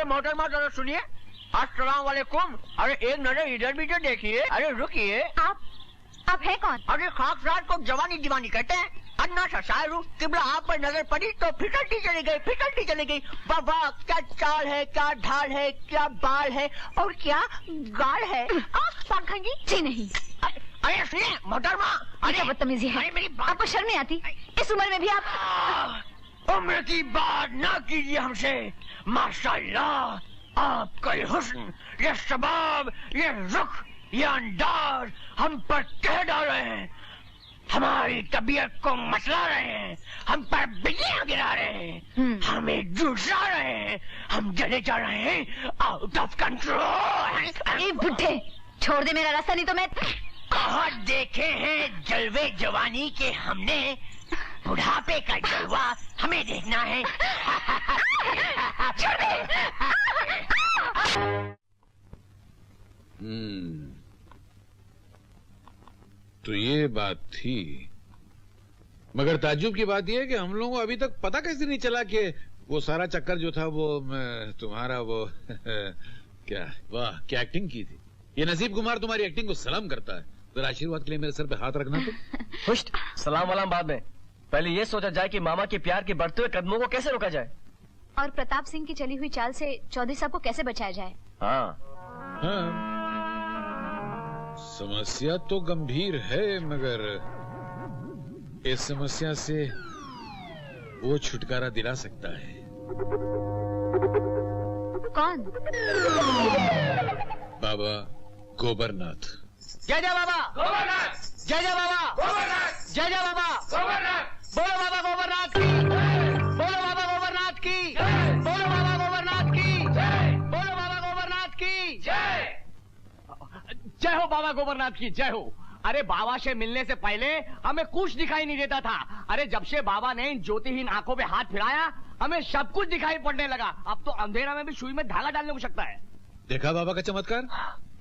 अरे मोहतरमा जरा सुनिए। अस्सलाम वालेकुम। अरे एक नजर इधर भी तो देखिए। अरे रुकिए। आप है कौन? अरे खाकसार को जवानी दीवानी कहते हैं। अन्ना सा शायरू किबला आप पर नजर पड़ी तो फिसलती चली गई। वाह क्या चाल है, क्या ढाल है, क्या बाल है और क्या गाल है। पाखंडी जी नहीं। अरे सुनिए मोहतरमा। अरे बदतमीजी है। आपको शर्म नहीं आती? इस उम्र में भी आप उम्र की बात ना कीजिए हमसे। माशाल्लाह आपका ये हुस्न, ये शबाब, ये रुख, ये अंदाज हम पर कह डाल रहे हैं। हमारी तबीयत को मसला रहे हैं, हम पर बिजलियां गिरा रहे हैं, हमें झुलसा रहे हैं, हम जले जा रहे हैं आउट ऑफ कंट्रोल। बुढ़े छोड़ दे मेरा रास्ता, नहीं तो मैं बहुत देखे हैं जलवे जवानी के हमने, बुढ़ापे का जलवा हमें देखना है। छोड़ दे। तो ये बात थी। मगर ताज्जुब की बात यह है कि हम लोगों को अभी तक पता कैसे नहीं चला कि वो सारा चक्कर जो था वो तुम्हारा वो क्या, वाह क्या एक्टिंग की थी। ये नसीब कुमार तुम्हारी एक्टिंग को सलाम करता है। जरा आशीर्वाद के लिए मेरे सर पे हाथ रखना। तुम खुश सलाम वाला बाद में, पहले ये सोचा जाए कि मामा के प्यार के बढ़ते हुए कदमों को कैसे रोका जाए, और प्रताप सिंह की चली हुई चाल से चौधरी साहब को कैसे बचाया जाए। हाँ समस्या तो गंभीर है, मगर इस समस्या से वो छुटकारा दिला सकता है। कौन? बाबा गोबरनाथ। जय जय बाबा गोबरनाथ, जय जय बाबा गोबरनाथ, जय जय बाबा गोबरनाथ। बोलो बाबा गोबरनाथ की, बोलो बाबा गोबरनाथ की, बोलो बाबा गोबरनाथ की, बोलो बाबा गोबरनाथ की जय। जय हो बाबा गोबरनाथ की जय हो। अरे बाबा से मिलने से पहले हमें कुछ दिखाई नहीं देता था। अरे जब से बाबा ने इन ज्योतिहीन आंखों पे हाथ फिराया हमें सब कुछ दिखाई पड़ने लगा। अब तो अंधेरा में भी सुई में धागा डालने को सकता है। देखा बाबा का चमत्कार?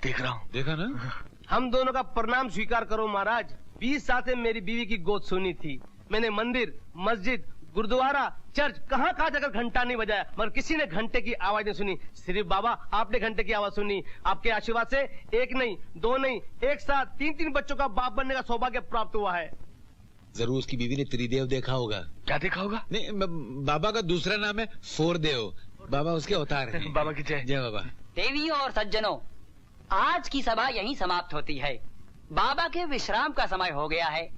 देख रहा हूँ। देखा ना? हम दोनों का प्रणाम स्वीकार करो महाराज। 20 साल से मेरी बीवी की गोद सुनी थी। मैंने मंदिर, मस्जिद, गुरुद्वारा, चर्च कहाँ जाकर घंटा नहीं बजाया, मगर किसी ने घंटे की आवाज नहीं सुनी। सिर्फ बाबा आपने घंटे की आवाज सुनी। आपके आशीर्वाद से एक नहीं, दो नहीं, एक साथ 3-3 बच्चों का बाप बनने का सौभाग्य प्राप्त हुआ है। जरूर उसकी बीवी ने त्रिदेव देखा होगा। क्या देखा होगा? नहीं, बाबा का दूसरा नाम है फोर देव। बाबा उसके अवतार हैं। बाबा की जय। जय बाबा। देवियों और सज्जनों, आज की सभा यहीं समाप्त होती है। बाबा के विश्राम का समय हो गया है।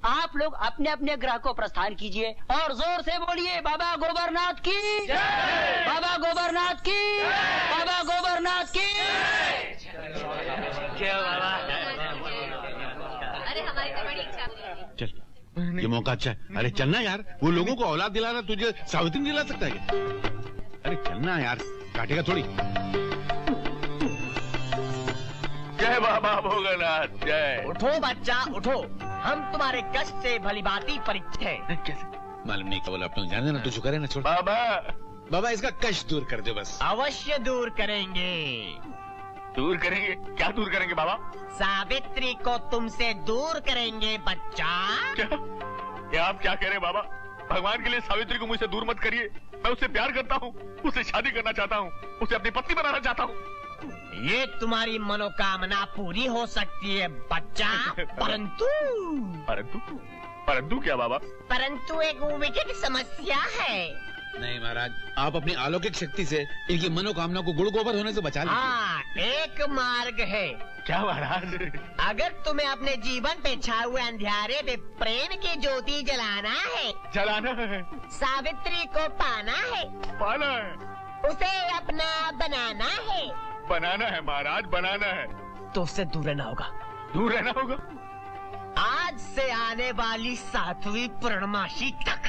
आप लोग अपने अपने ग्रह को प्रस्थान कीजिए और जोर से बोलिए बाबा गोबरनाथ की जय, बाबा गोबरनाथ की, बाबा गोबरनाथ की जय बाबा। अरे हमारी तो बड़ी इच्छा है। चल, ये मौका अच्छा है। अरे चलना यार, वो लोगों को औलाद दिलाना तुझे सावित्री दिला सकता है क्या? अरे चलना यार, काटेगा थोड़ी। जय बाबा भोगनाथ जय। उठो बच्चा उठो, हम तुम्हारे कष्ट से भली भांति परिचित हैं। कैसे? मालूम नहीं केवल अपना जान देना, तू शुक्र है ना। छोड़ बाबा। बाबा इसका कष्ट दूर कर दे बस। अवश्य दूर करेंगे। दूर करेंगे? क्या दूर करेंगे बाबा? सावित्री को तुमसे दूर करेंगे बच्चा। क्या? ये आप क्या कह रहे हैं बाबा? भगवान के लिए सावित्री को मुझसे दूर मत करिए। मैं उससे प्यार करता हूँ, उससे शादी करना चाहता हूँ, उसे अपनी पत्नी बनाना चाहता हूँ। ये तुम्हारी मनोकामना पूरी हो सकती है बच्चा, परंतु परंतु क्या बाबा? परंतु एक विकट समस्या है। नहीं महाराज, आप अपनी अलौकिक शक्ति से इनकी मनोकामना को गुड़ गोबर होने से बचा लीजिए। हाँ, एक मार्ग है। क्या महाराज? अगर तुम्हें अपने जीवन पे छाए हुए अंधियारे पे प्रेम की ज्योति जलाना है, जलाना है, सावित्री को पाना है, पाना है, उसे अपना बनाना है, बनाना है महाराज, बनाना है, तो उससे दूर रहना होगा। दूर रहना होगा। आज से आने वाली 7वीं पूर्णमासी तक।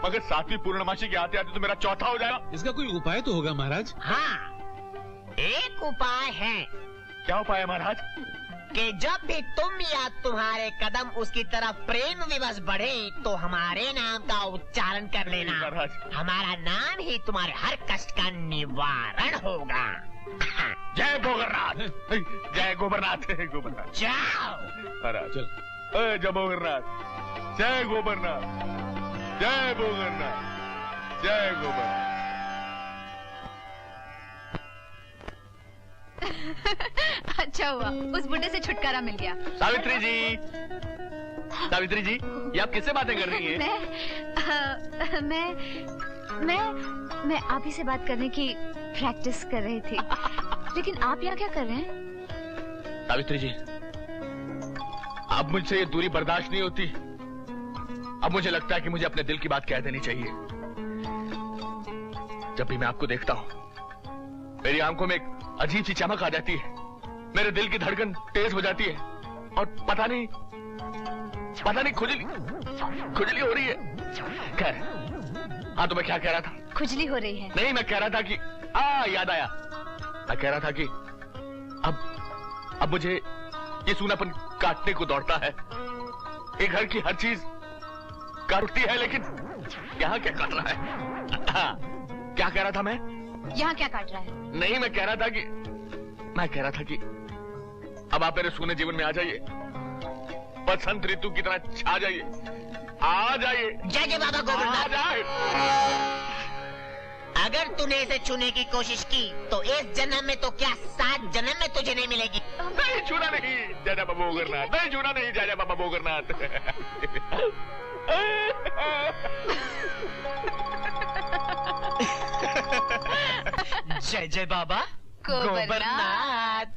मगर 7वीं पूर्णमासी के आते आते तो मेरा चौथा हो जाएगा। इसका कोई उपाय तो होगा महाराज? हाँ, एक उपाय है। क्या उपाय है महाराज? कि जब भी तुम या तुम्हारे कदम उसकी तरफ प्रेम विवश बढ़े तो हमारे नाम का उच्चारण कर लेना। हमारा नाम ही तुम्हारे हर कष्ट का निवारण होगा। जय गोबरनाथ, जय गोबरनाथ, गोबरनाथ। जाओ महाराज। जय गोबरनाथ, जय गोबरनाथ, जय गोबरनाथ, जय गोबरनाथ। अच्छा हुआ, उस बुढ़े से छुटकारा मिल गया। सावित्री जी, सावित्री जी, ये आप किससे बातें कर रही हैं? मैं आप ही से बात करने की प्रैक्टिस कर रही थी। लेकिन आप यहाँ क्या कर रहे हैं? सावित्री जी, अब मुझसे ये दूरी बर्दाश्त नहीं होती। अब मुझे लगता है कि मुझे अपने दिल की बात कह देनी चाहिए। जब भी मैं आपको देखता हूँ, मेरी आंखों में एक अजीब सी चमक आ जाती है, मेरे दिल की धड़कन तेज हो जाती है और पता नहीं खुजली हो रही है। खैर, हाँ, तो मैं क्या कह रहा था? खुजली हो रही है? नहीं, मैं कह रहा था कि याद आया। मैं कह रहा था कि अब मुझे ये सूनापन काटने को दौड़ता है। ये घर की हर चीज काटती है, लेकिन यहाँ क्या काट रहा है? हाँ, क्या कह रहा था मैं? यहाँ क्या काट रहा है? नहीं, मैं कह रहा था कि अब आप मेरे सूने जीवन में आ जाइए, बसंत ऋतु की तरह छा जाइए, आ जाइए। जय जय बाबा गोवर्धन। अगर तूने इसे छूने की कोशिश की तो इस जन्म में तो क्या 7 जन्म में तुझे नहीं मिलेगी। नहीं छूना नहीं, जय जय बाबा गोवर्धन। नहीं छूना नहीं, जय जय बाबा गोवर्धन। जय जय बाबा गोवर्धन।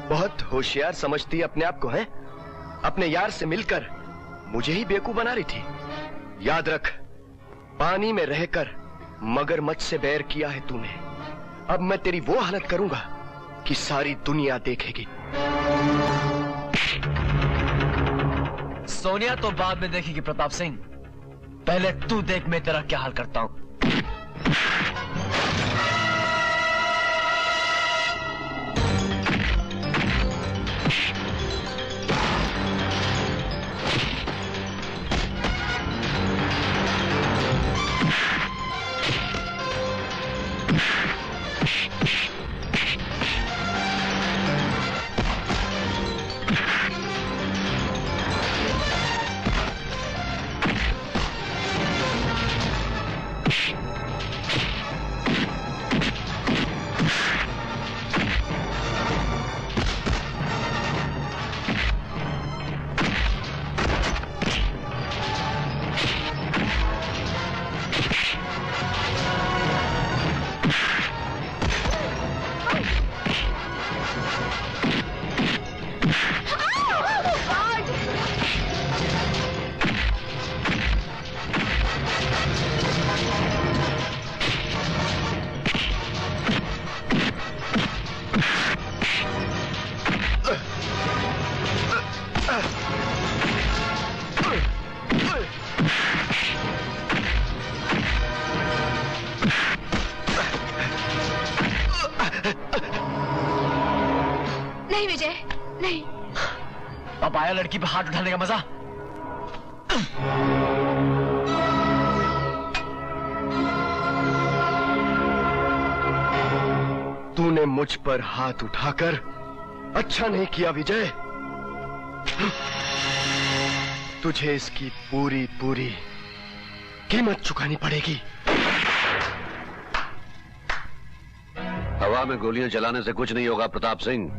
बहुत होशियार समझती अपने आप को है। अपने यार से मिलकर मुझे ही बेवकूफ बना रही थी। याद रख, पानी में रहकर मगरमच्छ से बैर किया है तूने। अब मैं तेरी वो हालत करूंगा कि सारी दुनिया देखेगी। सोनिया तो बाद में देखेगी प्रताप सिंह, पहले तू देख मैं तेरा क्या हाल करता हूं। नहीं विजय, नहीं। अब आया लड़की पे हाथ उठाने का मजा। तूने मुझ पर हाथ उठाकर अच्छा नहीं किया विजय। तुझे इसकी पूरी पूरी कीमत चुकानी पड़ेगी। हवा में गोलियां चलाने से कुछ नहीं होगा प्रताप सिंह।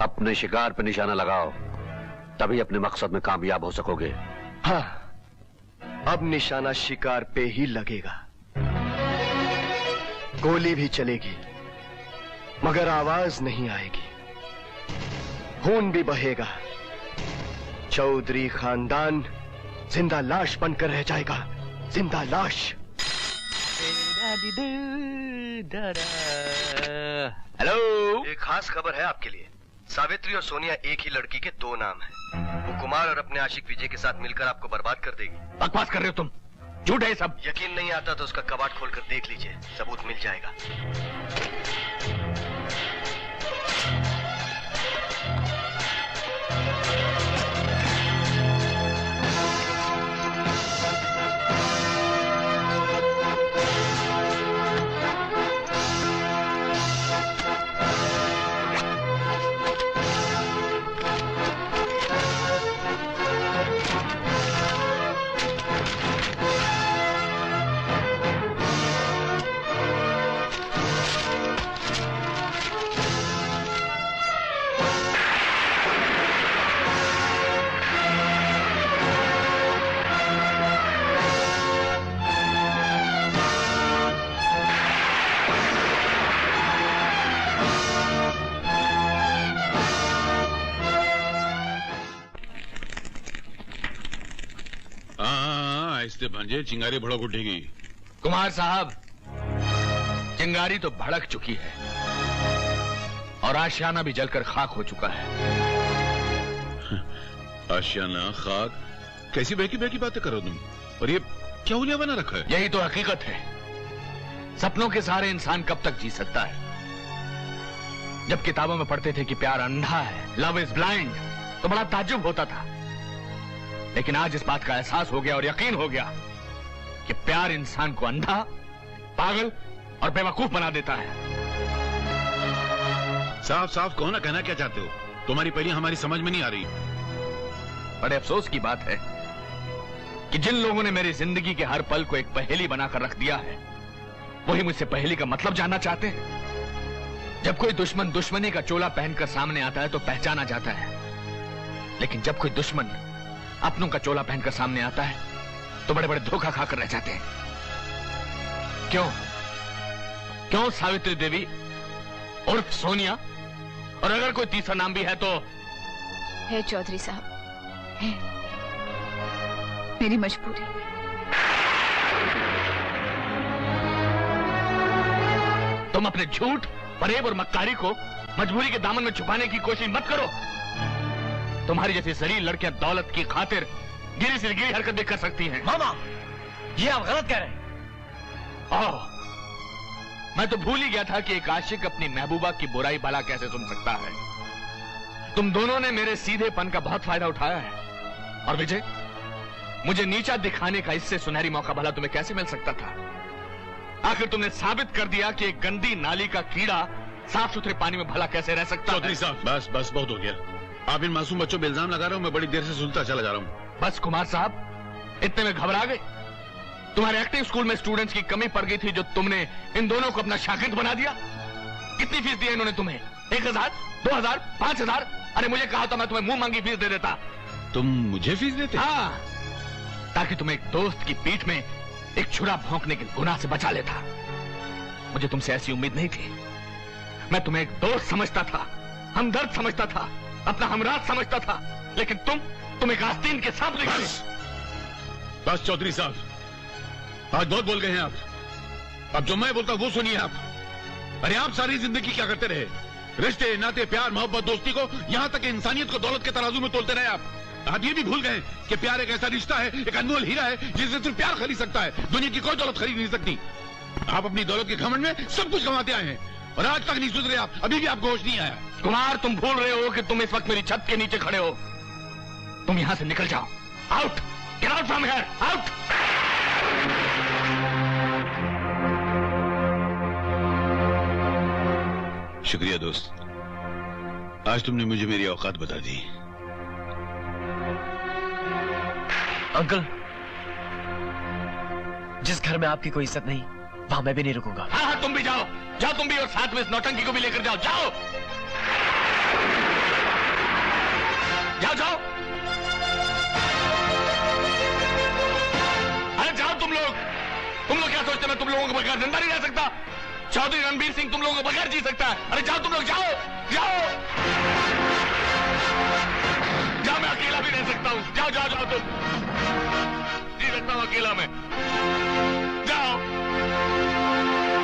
अपने शिकार पे निशाना लगाओ, तभी अपने मकसद में कामयाब हो सकोगे। हाँ, अब निशाना शिकार पे ही लगेगा। गोली भी चलेगी मगर आवाज नहीं आएगी, खून भी बहेगा। चौधरी खानदान जिंदा लाश बनकर रह जाएगा, जिंदा लाश। हेलो, एक खास खबर है आपके लिए। सावित्री और सोनिया एक ही लड़की के 2 नाम हैं। वो कुमार और अपने आशिक विजय के साथ मिलकर आपको बर्बाद कर देगी। बकवास कर रहे हो तुम, झूठ है सब। यकीन नहीं आता तो उसका कबाड़ खोलकर देख लीजिए, सबूत मिल जाएगा। दे भांजे, चिंगारी भड़क उठेगी। कुमार साहब, चिंगारी तो भड़क चुकी है और आशियाना भी जलकर खाक हो चुका है। आशियाना, खाक, कैसी बहकी बहकी बातें करो तुम? और ये क्या हुलिया बना रखा है? यही तो हकीकत है। सपनों के सहारे इंसान कब तक जी सकता है? जब किताबों में पढ़ते थे कि प्यार अंधा है, लव इज ब्लाइंड, तो बड़ा ताज्जुब होता था। लेकिन आज इस बात का एहसास हो गया और यकीन हो गया कि प्यार इंसान को अंधा, पागल और बेवकूफ बना देता है। साफ साफ कहो ना, कहना क्या चाहते हो? तुम्हारी पहली हमारी समझ में नहीं आ रही। बड़े अफसोस की बात है कि जिन लोगों ने मेरी जिंदगी के हर पल को एक पहेली बनाकर रख दिया है, वही मुझसे पहेली का मतलब जानना चाहते हैं। जब कोई दुश्मन दुश्मनी का चोला पहनकर सामने आता है तो पहचाना जाता है, लेकिन जब कोई दुश्मन अपनों का चोला पहनकर सामने आता है तो बड़े बड़े धोखा खाकर रह जाते हैं। क्यों सावित्री देवी उर्फ सोनिया? और अगर कोई तीसरा नाम भी है तो? है चौधरी साहब, है मेरी मजबूरी। तुम अपने झूठ, फरेब और मक्कारी को मजबूरी के दामन में छुपाने की कोशिश मत करो। तुम्हारी जैसी जलील लड़कियां दौलत की खातिर गिरी से गिरी हरकत भी कर सकती हैं। मामा, ये आप गलत कह रहे हैं। मैं तो भूल ही गया था कि एक आशिक अपनी महबूबा की बुराई भला कैसे सुन सकता है। तुम दोनों ने मेरे सीधेपन का बहुत फायदा उठाया है। और विजय, मुझे नीचा दिखाने का इससे सुनहरी मौका भला तुम्हें कैसे मिल सकता था? आखिर तुमने साबित कर दिया कि एक गंदी नाली का कीड़ा साफ सुथरे पानी में भला कैसे रह सकता है। चौधरी साहब, बस बस बहुत हो गया। आप इन मासूम बच्चों पे इल्जाम लगा रहे हो, मैं बड़ी देर से सुनता चला जा रहा हूँ। बस कुमार साहब, इतने में घबरा गए? तुम्हारे एक्टिंग स्कूल में स्टूडेंट्स की कमी पड़ गई थी जो तुमने इन दोनों को अपना शागिर्द बना दिया। कितनी फीस दी इन्होंने तुम्हें? 1000, 2000, 5000? अरे मुझे कहा था मैं तुम्हें मुंह मांगी फीस दे देता। तुम मुझे फीस देते? हाँ, ताकि तुम एक दोस्त की पीठ में एक छुरा भौंकने के गुनाह से बचा लेता। मुझे तुमसे ऐसी उम्मीद नहीं थी। मैं तुम्हें एक दोस्त समझता था, हमदर्द समझता था, अपना हमराज समझता था, लेकिन तुम एक आस्तीन के सांप निकले। बस चौधरी साहब, आज बहुत बोल गए हैं आप। अब जो मैं बोलता हूं वो सुनिए आप। अरे आप सारी जिंदगी क्या करते रहे? रिश्ते, नाते, प्यार, मोहब्बत, दोस्ती को, यहां तक इंसानियत को दौलत के तराजू में तोलते रहे आप ये भी भूल गए कि प्यार एक ऐसा रिश्ता है, एक अनमोल हीरा है जिसे सिर्फ प्यार खरीद सकता है, दुनिया की कोई दौलत खरीद नहीं सकती। आप अपनी दौलत के घमंड में सब कुछ कमाते आए हैं और आज तक नहीं सुधरे आप। अभी भी आपको होश नहीं आया। कुमार, तुम भूल रहे हो कि तुम इस वक्त मेरी छत के नीचे खड़े हो। तुम यहां से निकल जाओ। Out, get out from here, out. शुक्रिया दोस्त, आज तुमने मुझे मेरी औकात बता दी। अंकल, जिस घर में आपकी कोई इज्जत नहीं, वहां मैं भी नहीं रुकूंगा। हाँ, तुम भी जाओ, जाओ तुम भी, और साथ में इस नौटंकी को भी लेकर जाओ। जाओ जाओ जाओ, अरे जाओ तुम लोग क्या सोचते? मैं तुम लोगों को बगैर जिंदा नहीं रह सकता? चौधरी रणबीर सिंह तुम लोगों को बगैर जी सकता है? अरे जाओ तुम लोग, जाओ जाओ जाओ, मैं अकेला भी रह सकता हूं। जाओ जाओ जाओ, तुम जी सकता हूं अकेला मैं।